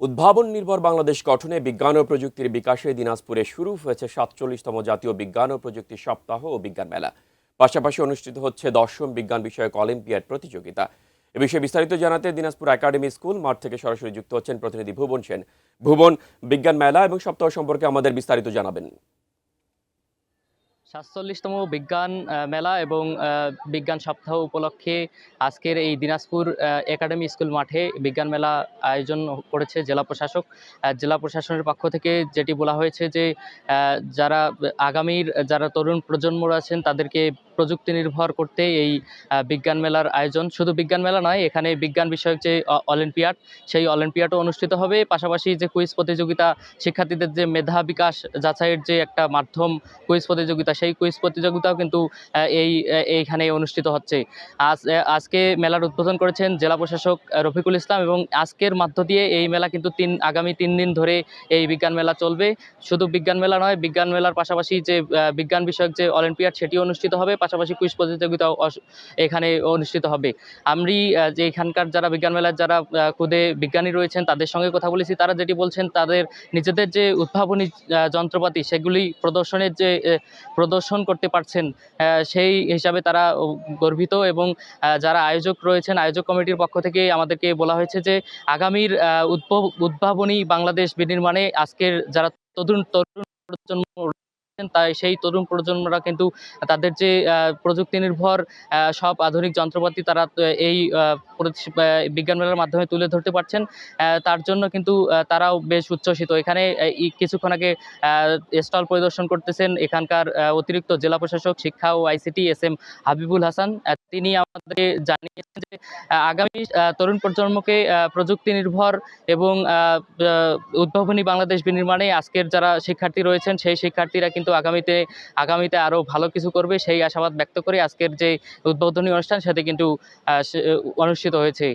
উদ্ভাবন নির্ভর বাংলাদেশ গঠনে বিজ্ঞান ও প্রযুক্তির বিকাশে দিনাজপুরে শুরু হয়েছে ৪৭তম জাতীয় বিজ্ঞান ও প্রযুক্তি সপ্তাহ ও বিজ্ঞান মেলা। পাশাপাশি অনুষ্ঠিত হচ্ছে ১০ম বিজ্ঞান বিষয়ক অলিম্পিয়াড প্রতিযোগিতা। এ বিষয়ে বিস্তারিত জানাতে দিনাজপুর একাডেমি স্কুল মাঠ থেকে সরাসরি যুক্ত হচ্ছেন প্রতিনিধি ভুবন সেন। ভুবন, বিজ্ঞান মেলা এবং সপ্তাহ সম্পর্কে আমাদের বিস্তারিত জানাবেন। ৪৭তম বিজ্ঞান মেলা এবং বিজ্ঞান সপ্তাহ উপলক্ষে আজকের এই দিনাজপুর একাডেমি স্কুল মাঠে বিজ্ঞান মেলা আয়োজন করেছে জেলা প্রশাসক। জেলা প্রশাসনের পক্ষ থেকে যেটি বলা হয়েছে যে যারা আগামীর যারা তরুণ প্রজন্ম আছেন তাদেরকে প্রযুক্তি নির্ভর করতে এই বিজ্ঞান মেলার আয়োজন। শুধু বিজ্ঞান মেলা নয়, এখানে বিজ্ঞান বিষয়ক যে অলিম্পিয়াড, সেই অলিম্পিয়াডও অনুষ্ঠিত হবে। পাশাপাশি যে কুইজ প্রতিযোগিতা, শিক্ষার্থীদের যে মেধা বিকাশ যাচাইয়ের যে একটা মাধ্যম কুইজ প্রতিযোগিতা, সেই কুইজ প্রতিযোগিতাও কিন্তু এইখানে অনুষ্ঠিত হচ্ছে। আজকে মেলার উদ্বোধন করেছেন জেলা প্রশাসক রফিকুল ইসলাম এবং আজকের মধ্য দিয়ে এই মেলা কিন্তু আগামী ৩ দিন ধরে এই বিজ্ঞান মেলা চলবে। শুধু বিজ্ঞান মেলা নয়, বিজ্ঞান মেলার পাশাপাশি যে বিজ্ঞান বিষয়ক যে অলিম্পিয়াড সেটিও অনুষ্ঠিত হবে, পাশাপাশি কুইজ প্রতিযোগিতাও এখানে অনুষ্ঠিত হবে। আমি যে এখানকার যারা বিজ্ঞান মেলার যারা খুদে বিজ্ঞানী রয়েছেন তাদের সঙ্গে কথা বলেছি। তারা যেটি বলছেন, তাদের নিজেদের যে উদ্ভাবনী যন্ত্রপাতি সেগুলি প্রদর্শন করতে পারছেন, সেই হিসাবে তারা গর্বিত। এবং যারা আয়োজক রয়েছেন, আয়োজক কমিটির পক্ষ থেকে আমাদেরকে বলা হয়েছে যে আগামীর উদ্ভাবনী বাংলাদেশ বিনির্মাণে আজকের যারা তরুণ তরুণ প্রজন্ম তাই সেই তরুণ প্রজন্মরা কিন্তু তাদের যে প্রযুক্তি নির্ভর সব আধুনিক যন্ত্রপাতি তারা এই বিজ্ঞান মেলার মাধ্যমে তুলে ধরতে পারছেন। তার জন্য কিন্তু তারাও বেশ উচ্ছ্বসিত। এখানে কিছুক্ষণ আগে স্টল পরিদর্শন করতেছেন এখানকার অতিরিক্ত জেলা প্রশাসক শিক্ষা ও ICT S M Habibul Hasan. তিনি আমাদের জানিয়েছেন যে আগামী তরুণ প্রজন্মকে প্রযুক্তি নির্ভর এবং উদ্ভাবনী বাংলাদেশ বিনির্মাণে আজকের যারা শিক্ষার্থী রয়েছেন সেই শিক্ষার্থীরা কিন্তু আগামীতে আরও ভালো কিছু করবে, সেই আশাবাদ ব্যক্ত করে আজকের যে উদ্বোধনী অনুষ্ঠান সেটি কিন্তু অনুষ্ঠিত হয়েছে।